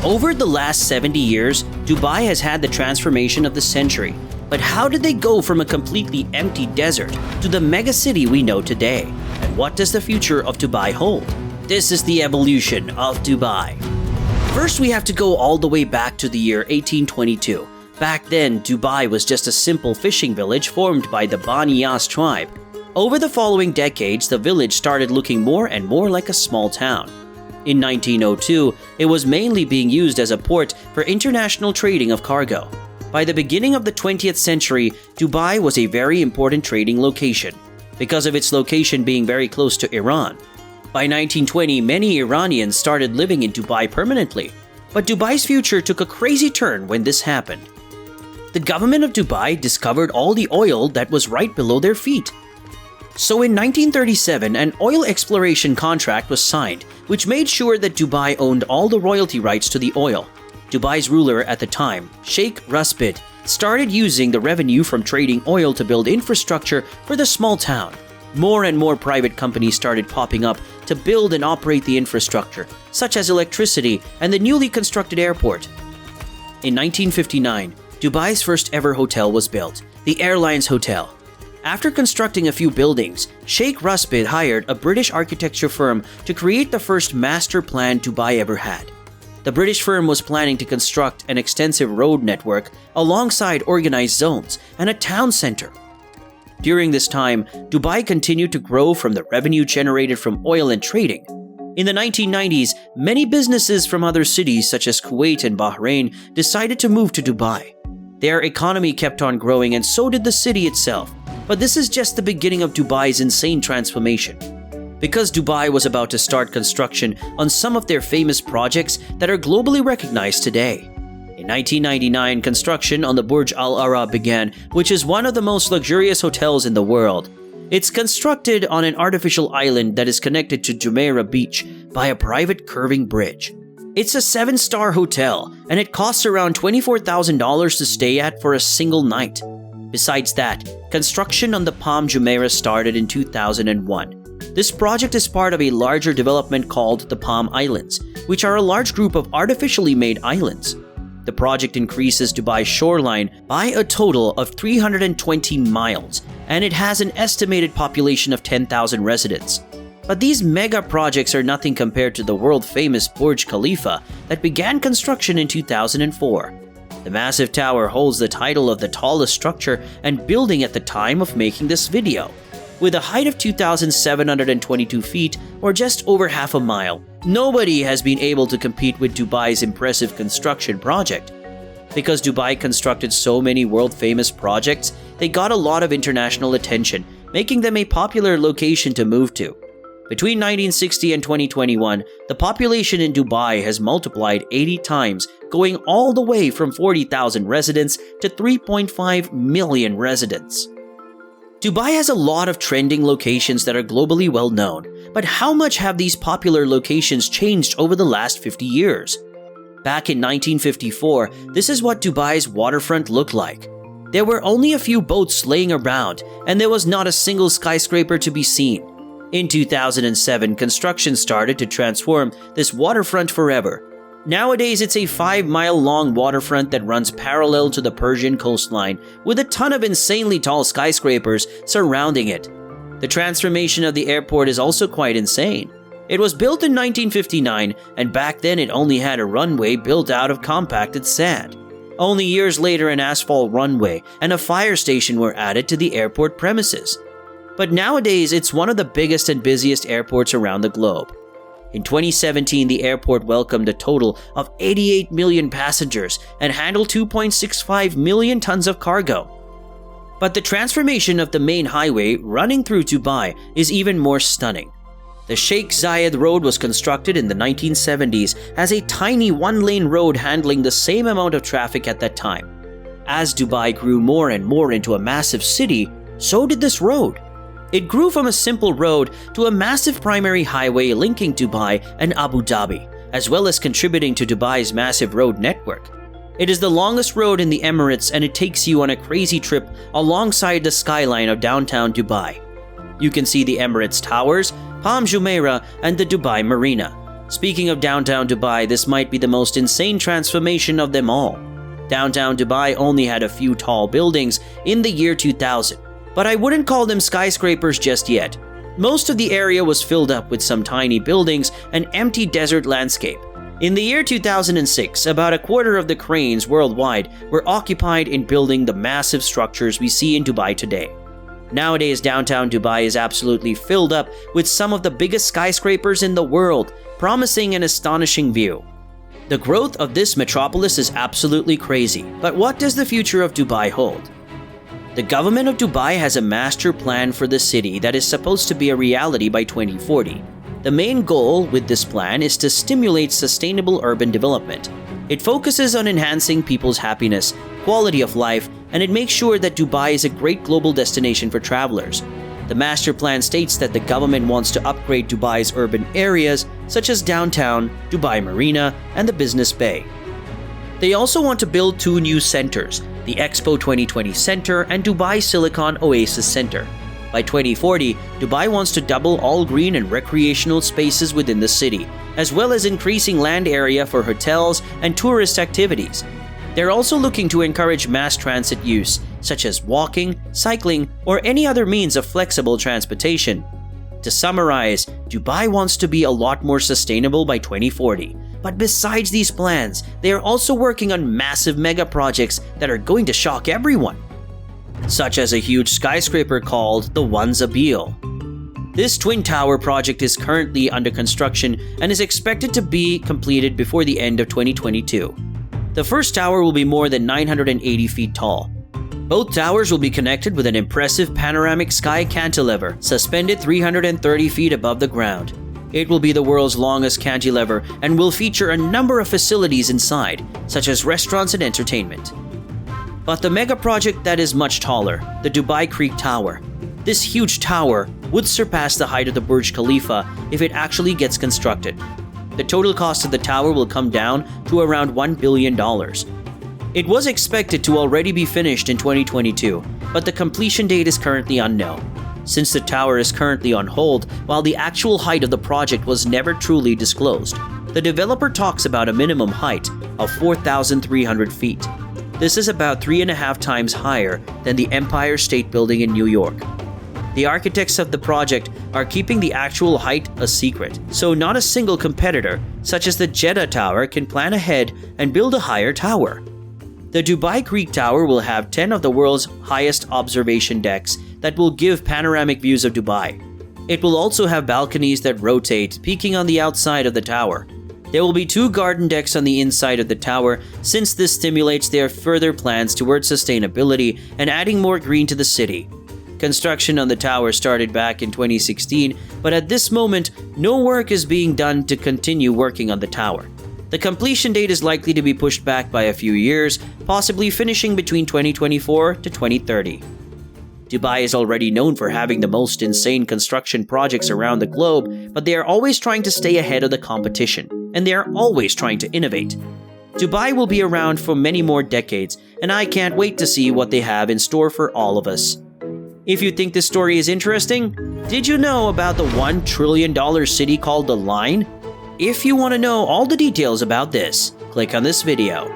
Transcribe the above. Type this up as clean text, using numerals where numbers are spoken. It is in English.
Over the last 70 years, Dubai has had the transformation of the century. But how did they go from a completely empty desert to the mega city we know today? And what does the future of Dubai hold? This is the evolution of Dubai. First, we have to go all the way back to the year 1822. Back then, Dubai was just a simple fishing village formed by the Bani Yas tribe. Over the following decades, the village started looking more and more like a small town. In 1902, it was mainly being used as a port for international trading of cargo. By the beginning of the 20th century, Dubai was a very important trading location, because of its location being very close to Iran. By 1920, many Iranians started living in Dubai permanently, but Dubai's future took a crazy turn when this happened. The government of Dubai discovered all the oil that was right below their feet. So in 1937, an oil exploration contract was signed, which made sure that Dubai owned all the royalty rights to the oil. Dubai's ruler at the time, Sheikh Rasbid, started using the revenue from trading oil to build infrastructure for the small town. More and more private companies started popping up to build and operate the infrastructure, such as electricity and the newly constructed airport. In 1959, Dubai's first ever hotel was built, the Airlines Hotel. After constructing a few buildings, Sheikh Rasbid hired a British architecture firm to create the first master plan Dubai ever had. The British firm was planning to construct an extensive road network alongside organized zones and a town center. During this time, Dubai continued to grow from the revenue generated from oil and trading. In the 1990s, many businesses from other cities such as Kuwait and Bahrain decided to move to Dubai. Their economy kept on growing and so did the city itself. But this is just the beginning of Dubai's insane transformation. Because Dubai was about to start construction on some of their famous projects that are globally recognized today. In 1999, construction on the Burj Al Arab began, which is one of the most luxurious hotels in the world. It's constructed on an artificial island that is connected to Jumeirah Beach by a private curving bridge. It's a 7-star hotel, and it costs around $24,000 to stay at for a single night. Besides that, construction on the Palm Jumeirah started in 2001. This project is part of a larger development called the Palm Islands, which are a large group of artificially made islands. The project increases Dubai's shoreline by a total of 320 miles, and it has an estimated population of 10,000 residents. But these mega projects are nothing compared to the world-famous Burj Khalifa that began construction in 2004. The massive tower holds the title of the tallest structure and building at the time of making this video. With a height of 2,722 feet, or just over half a mile, nobody has been able to compete with Dubai's impressive construction project. Because Dubai constructed so many world-famous projects, they got a lot of international attention, making them a popular location to move to. Between 1960 and 2021, the population in Dubai has multiplied 80 times, going all the way from 40,000 residents to 3.5 million residents. Dubai has a lot of trending locations that are globally well known, but how much have these popular locations changed over the last 50 years? Back in 1954, this is what Dubai's waterfront looked like. There were only a few boats laying around, and there was not a single skyscraper to be seen. In 2007, construction started to transform this waterfront forever. Nowadays, it's a 5-mile-long waterfront that runs parallel to the Persian coastline, with a ton of insanely tall skyscrapers surrounding it. The transformation of the airport is also quite insane. It was built in 1959, and back then it only had a runway built out of compacted sand. Only years later, an asphalt runway and a fire station were added to the airport premises. But nowadays, it's one of the biggest and busiest airports around the globe. In 2017, the airport welcomed a total of 88 million passengers and handled 2.65 million tons of cargo. But the transformation of the main highway running through Dubai is even more stunning. The Sheikh Zayed Road was constructed in the 1970s as a tiny one-lane road handling the same amount of traffic at that time. As Dubai grew more and more into a massive city, so did this road. It grew from a simple road to a massive primary highway linking Dubai and Abu Dhabi, as well as contributing to Dubai's massive road network. It is the longest road in the Emirates, and it takes you on a crazy trip alongside the skyline of downtown Dubai. You can see the Emirates Towers, Palm Jumeirah, and the Dubai Marina. Speaking of downtown Dubai, this might be the most insane transformation of them all. Downtown Dubai only had a few tall buildings in the year 2000, but I wouldn't call them skyscrapers just yet. Most of the area was filled up with some tiny buildings and empty desert landscape. In the year 2006, about a quarter of the cranes worldwide were occupied in building the massive structures we see in Dubai today. Nowadays, downtown Dubai is absolutely filled up with some of the biggest skyscrapers in the world, promising an astonishing view. The growth of this metropolis is absolutely crazy, but what does the future of Dubai hold? The government of Dubai has a master plan for the city that is supposed to be a reality by 2040. The main goal with this plan is to stimulate sustainable urban development. It focuses on enhancing people's happiness, quality of life, and it makes sure that Dubai is a great global destination for travelers. The master plan states that the government wants to upgrade Dubai's urban areas such as downtown, Dubai Marina, and the Business Bay. They also want to build 2 new centers, the Expo 2020 Center and Dubai Silicon Oasis Center. By 2040, Dubai wants to double all green and recreational spaces within the city, as well as increasing land area for hotels and tourist activities. They're also looking to encourage mass transit use, such as walking, cycling, or any other means of flexible transportation. To summarize, Dubai wants to be a lot more sustainable by 2040. But besides these plans, they are also working on massive mega projects that are going to shock everyone, such as a huge skyscraper called the One Zabil. This twin tower project is currently under construction and is expected to be completed before the end of 2022. The first tower will be more than 980 feet tall. Both towers will be connected with an impressive panoramic sky cantilever suspended 330 feet above the ground. It will be the world's longest cantilever and will feature a number of facilities inside, such as restaurants and entertainment. But the mega project that is much taller, the Dubai Creek Tower. This huge tower would surpass the height of the Burj Khalifa if it actually gets constructed. The total cost of the tower will come down to around $1 billion. It was expected to already be finished in 2022, but the completion date is currently unknown. Since the tower is currently on hold, while the actual height of the project was never truly disclosed, the developer talks about a minimum height of 4,300 feet. This is about 3.5 times higher than the Empire State Building in New York. The architects of the project are keeping the actual height a secret, so not a single competitor, such as the Jeddah Tower, can plan ahead and build a higher tower. The Dubai Creek Tower will have 10 of the world's highest observation decks that will give panoramic views of Dubai. It will also have balconies that rotate, peeking on the outside of the tower. There will be 2 garden decks on the inside of the tower, since this stimulates their further plans towards sustainability and adding more green to the city. Construction on the tower started back in 2016, but at this moment, no work is being done to continue working on the tower. The completion date is likely to be pushed back by a few years, possibly finishing between 2024 to 2030. Dubai is already known for having the most insane construction projects around the globe, but they are always trying to stay ahead of the competition, and they are always trying to innovate. Dubai will be around for many more decades, and I can't wait to see what they have in store for all of us. If you think this story is interesting, did you know about the $1 trillion city called The Line? If you want to know all the details about this, click on this video.